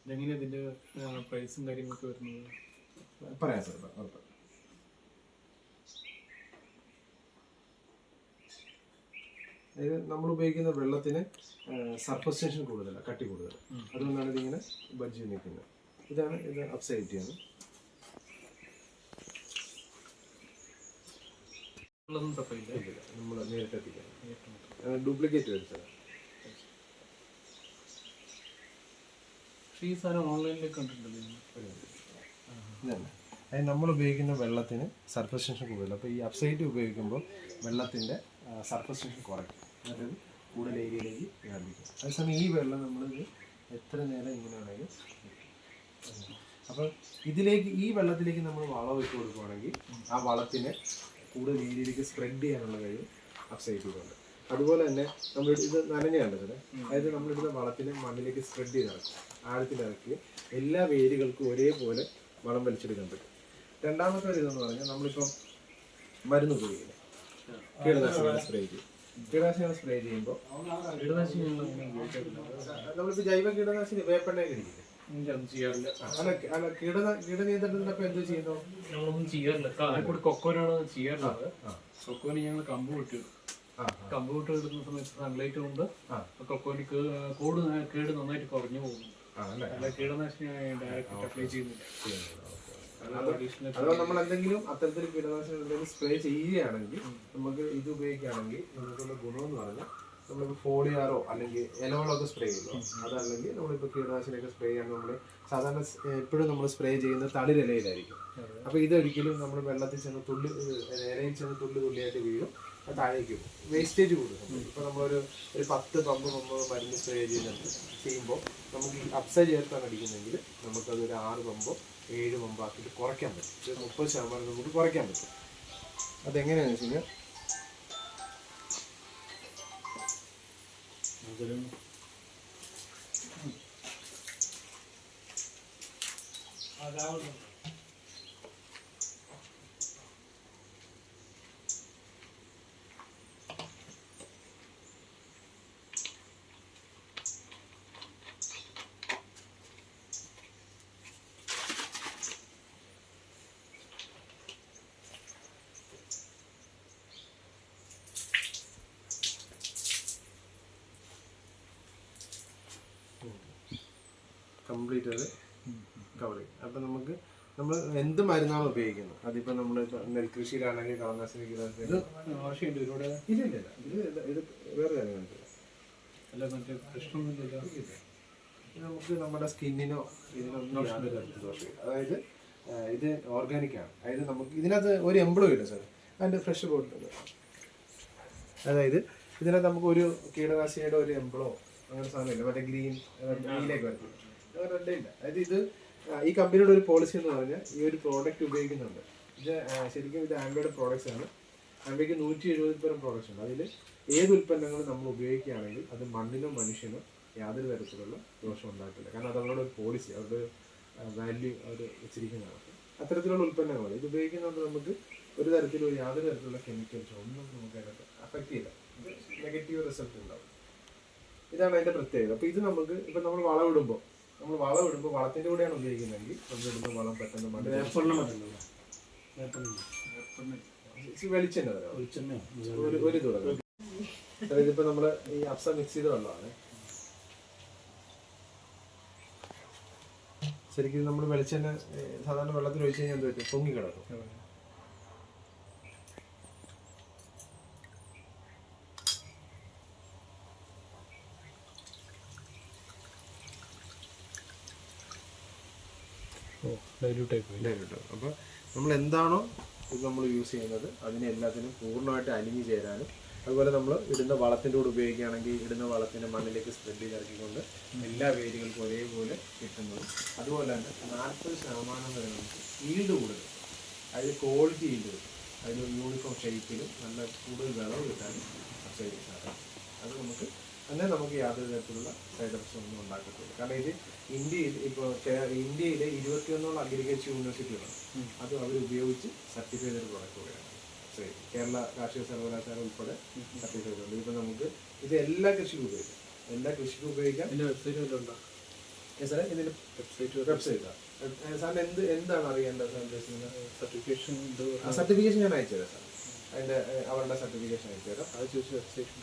ഇതെങ്ങനെ ഇതിന്റെ പ്രൈസും കാര്യങ്ങളൊക്കെ വരുന്നത് പറയാം സാർ ഉറപ്പ്. അതായത് നമ്മൾ ഉപയോഗിക്കുന്ന വെള്ളത്തിന് സർഫസ് ടെൻഷൻ കൂടുതലാണ്, കട്ടി കൂടുതൽ. അതുകൊണ്ടാണ് ഇതിങ്ങനെ ബജ്ജി നിൽക്കുന്നത്. ഇതാണ് ഇത് അപ്സൈറ്റിയാണ്. നമ്മൾ നേരിട്ട് എത്തിക്കാം. ഡ്യൂപ്ലിക്കേറ്റ് വരുന്നത് ഈ സാധനം ഓൺലൈനിലേക്ക് കണ്ടിട്ടുണ്ടല്ലോ. അതായത് നമ്മൾ ഉപയോഗിക്കുന്ന വെള്ളത്തിന് സർഫസ് ടെൻഷൻ കൂടുതൽ. അപ്പോൾ ഈ അപ്സൈറ്റ് ഉപയോഗിക്കുമ്പോൾ വെള്ളത്തിൻ്റെ സർഫസ് ടെൻഷൻ കുറയ്ക്കും, അതായത് കൂടുതൽ ഏരിയയിലേക്ക് വ്യാപിക്കും. അതേസമയം ഈ വെള്ളം നമ്മളിത് എത്ര നേരം ഇങ്ങനെ വേണമെങ്കിൽ. അപ്പോൾ ഇതിലേക്ക് ഈ വെള്ളത്തിലേക്ക് നമ്മൾ വളം ഇട്ട് കൊടുക്കുകയാണെങ്കിൽ ആ വളത്തിനെ കൂടുതൽ ഏരിയയിലേക്ക് സ്പ്രെഡ് ചെയ്യാനുള്ള കഴിവ് അപ്സൈറ്റിലുണ്ട്. അതുപോലെ തന്നെ നമ്മൾ ഇത് നനഞ്ഞാണ് സാറേ. അതായത് നമ്മളിടുന്ന വളത്തിനെ മണ്ണിലേക്ക് സ്പ്രെഡ് ചെയ്തിറക്കും, ആഴത്തിലിറക്കി എല്ലാ വേരുകൾക്കും ഒരേപോലെ വളം വലിച്ചെടുക്കാൻ പറ്റും. രണ്ടാമത്തെ ഒരു ഇതെന്ന് പറഞ്ഞാൽ നമ്മളിപ്പം മരുന്ന് ഉപയോഗിക്കില്ല, കീടനാശിനികൾ സ്പ്രേ ചെയ്യും. കീടനാശിനികൾ സ്പ്രേ ചെയ്യുമ്പോൾ നമ്മളിപ്പോൾ ജൈവ കീടനാശിനി വേപ്പെണ്ണയൊക്കെ ഇരിക്കില്ലേ, ചെയ്യാറില്ല. അല്ല കീടനിയന്ത്രണത്തിനൊക്കെ എന്ത് ചെയ്യുന്നു? നമ്മളൊന്നും ചെയ്യാറില്ല. കൂടി കൊക്കോനാണ് ചെയ്യാറുള്ളത്. കൊക്കോന് ഞങ്ങൾ കമ്പ് വിട്ടിടും. കമ്പ് വിട്ട് ഇടുന്ന സമയത്ത് സൺലൈറ്റ് കൊണ്ട് കൊക്കോന് കേട് നന്നായിട്ട് കുറഞ്ഞു പോകുന്നു. അല്ല കീടനാശിനി ഡയറക്റ്റ് അപ്ലൈ ചെയ്യുന്നില്ല. അഥവാ നമ്മൾ എന്തെങ്കിലും അത്തരത്തിൽ കീടനാശിനി സ്പ്രേ ചെയ്യുകയാണെങ്കിൽ നമുക്ക് ഇത് ഉപയോഗിക്കുകയാണെങ്കിൽ നമുക്കുള്ള ഗുണമെന്ന് പറഞ്ഞാൽ നമ്മളിപ്പോൾ ഫോളിയാറോ അല്ലെങ്കിൽ ഇലവളമൊക്കെ സ്പ്രേ ചെയ്യുമല്ലോ, അതല്ലെങ്കിൽ നമ്മളിപ്പോൾ കീടനാശിനിയൊക്കെ സ്പ്രേ ചെയ്യാൻ നമ്മൾ സാധാരണ എപ്പോഴും നമ്മൾ സ്പ്രേ ചെയ്യുന്നത് തളിരിലയിലായിരിക്കും. അപ്പോൾ ഇതൊരിക്കലും നമ്മൾ വെള്ളത്തിൽ ചെന്ന് ഇലയിൽ ചെന്ന് തുള്ളിയായിട്ട് വീഴും, അത് താഴേക്ക് പോകും, വേസ്റ്റേജ് കൂടും. ഇപ്പോൾ നമ്മളൊരു 10 പമ്പ് മരുന്ന് സ്പ്രേ ചെയ്യുമ്പോൾ നമുക്ക് ഈ അപ്സൈ ചേർത്താണ് അടിക്കുന്നെങ്കിൽ നമുക്കതൊരു 6 പമ്പോ 7 പമ്പോ ആക്കിയിട്ട് കുറയ്ക്കാൻ പറ്റും. 30% നമുക്ക് കുറയ്ക്കാൻ പറ്റും. അതെങ്ങനെയാണെന്ന് വെച്ച് കഴിഞ്ഞാൽ കംപ്ലീറ്റ് അത് കവർ ചെയ്യും. അപ്പം നമ്മൾ എന്ത് മരുന്നാണ് ഉപയോഗിക്കുന്നത്, അതിപ്പോൾ നമ്മൾ നെൽകൃഷിയിലാണെങ്കിൽ കളനാശിനി ഇല്ല ഇത് വേറെ കാര്യങ്ങളുണ്ട്. നമുക്ക് നമ്മുടെ സ്കിന്നിനോ ഇതിനൊന്നും ദോഷം. അതായത് ഇത് ഓർഗാനിക്കാണ്. അതായത് നമുക്ക് ഇതിനകത്ത് ഒരു എംബ്ലോ ഇല്ല സാർ, അതിൻ്റെ ഫ്രഷ് ബോട്ടിലുണ്ട്. അതായത് ഇതിനകത്ത് നമുക്ക് ഒരു കീടനാശിനിയുടെ ഒരു എംബ്ലോ അങ്ങനെ സാധനമില്ല, മറ്റേ ഗ്രീനിലേക്ക് വരത്തില്ല, അങ്ങനെ ഇല്ല. അതായത് ഇത് ഈ കമ്പനിയുടെ ഒരു പോളിസി എന്ന് പറഞ്ഞാൽ ഈ ഒരു പ്രോഡക്റ്റ് ഉപയോഗിക്കുന്നുണ്ട്. ഇത് ശരിക്കും ഇത് ആംബിയുടെ പ്രോഡക്റ്റ്സ് ആണ്. ആംബിക്ക് 170 തരം പ്രോഡക്റ്റ്സ് ഉണ്ട്. അതിൽ ഏത് ഉൽപ്പന്നങ്ങൾ നമ്മൾ ഉപയോഗിക്കുകയാണെങ്കിൽ അത് മണ്ണിനോ മനുഷ്യനോ യാതൊരു തരത്തിലുള്ള ദോഷം ഉണ്ടാക്കില്ല. കാരണം അത് അവരുടെ ഒരു പോളിസി, അവരുടെ വാല്യൂ അവർ വെച്ചിരിക്കുന്നതാണ്. അത്തരത്തിലുള്ള ഉൽപ്പന്നങ്ങൾ ഇത് ഉപയോഗിക്കുന്നതുകൊണ്ട് നമുക്ക് ഒരു തരത്തിലും യാതൊരു തരത്തിലുള്ള കെമിക്കൽസോ ഒന്നും നമുക്ക് അതിനകത്ത് അഫക്റ്റ് ചെയ്യില്ല. ഇത് നെഗറ്റീവ് റിസൾട്ട് ഉണ്ടാവും. ഇതാണ് അതിൻ്റെ പ്രത്യേകത. അപ്പോൾ ഇത് നമുക്ക് ഇപ്പം നമ്മൾ വളമിടുമ്പോൾ വളത്തിൻ്റെ കൂടെയാണ് ഉപയോഗിക്കുന്നതെങ്കിൽ നമ്മളിടുന്ന വളം പെട്ടെന്ന് വെളിച്ചെണ്ണ ഒരു തുടങ്ങും. അതായത് ഇപ്പം നമ്മൾ ഈ അപ്സ മിക്സ് ചെയ്ത വെള്ളമാണ്. ശരിക്കും നമ്മൾ വെളിച്ചെണ്ണ സാധാരണ വെള്ളത്തിൽ ഒഴിച്ച് കഴിഞ്ഞാൽ എന്ത് പറ്റും? പൊങ്ങി കിടക്കും. അപ്പോൾ നമ്മൾ എന്താണോ ഇത് നമ്മൾ യൂസ് ചെയ്യുന്നത് അതിനെ എല്ലാത്തിനും പൂർണ്ണമായിട്ട് അലിഞ്ഞു ചേരാനും, അതുപോലെ നമ്മൾ ഇടുന്ന വളത്തിൻ്റെ കൂടെ ഉപയോഗിക്കുകയാണെങ്കിൽ ഇടുന്ന വളത്തിൻ്റെ മണ്ണിലേക്ക് സ്പ്രെഡ് ചെയ്തിറക്കിക്കൊണ്ട് എല്ലാ വേരുകൾക്കും ഒരേപോലെ കിട്ടുന്നതും, അതുപോലെ തന്നെ 40% വരെ നമുക്ക് ഈൽഡ് കൂടുതൽ, അതായത് ക്വാളിറ്റി ഈൽഡ് കിട്ടും. അതിന് യൂണിഫോം ഷേപ്പിലും നല്ല കൂടുതൽ വിളവ് കിട്ടാനും സാധിക്കും. അത് നമുക്ക് യാതൊരു തരത്തിലുള്ള സൈഡ് എഫക്ട്സ് ഒന്നും ഉണ്ടാക്കത്തില്ല. കാരണം ഇത് ഇന്ത്യയിലെ 21 അഗ്രികൾച്ചർ യൂണിവേഴ്സിറ്റികളാണ് അത് അവർ ഉപയോഗിച്ച് സർട്ടിഫൈ ചെയ്ത പ്രോഡക്റ്റ് കൂടെയാണ്. കേരള കാർഷിക സർവകലാശാല ഉൾപ്പെടെ സർട്ടിഫൈ ഉണ്ട്. ഇപ്പം നമുക്ക് ഇത് എല്ലാ കൃഷിക്കും ഉപയോഗിക്കാം. വെബ്സൈറ്റ് സാറേ ഇതിന് വെബ്സൈറ്റാണ് സാറിന് എന്താണ് അറിയേണ്ടത് സാർ ഉദ്ദേശിക്കുന്നത്? സർട്ടിഫിക്കേഷൻ സർട്ടിഫിക്കേഷൻ ഞാൻ അയച്ചു തരാം സാർ. അതിൻ്റെ അവരുടെ സർട്ടിഫിക്കേഷൻ അയച്ചു തരാം. അത് ചോദിച്ചു വെബ്സൈറ്റ്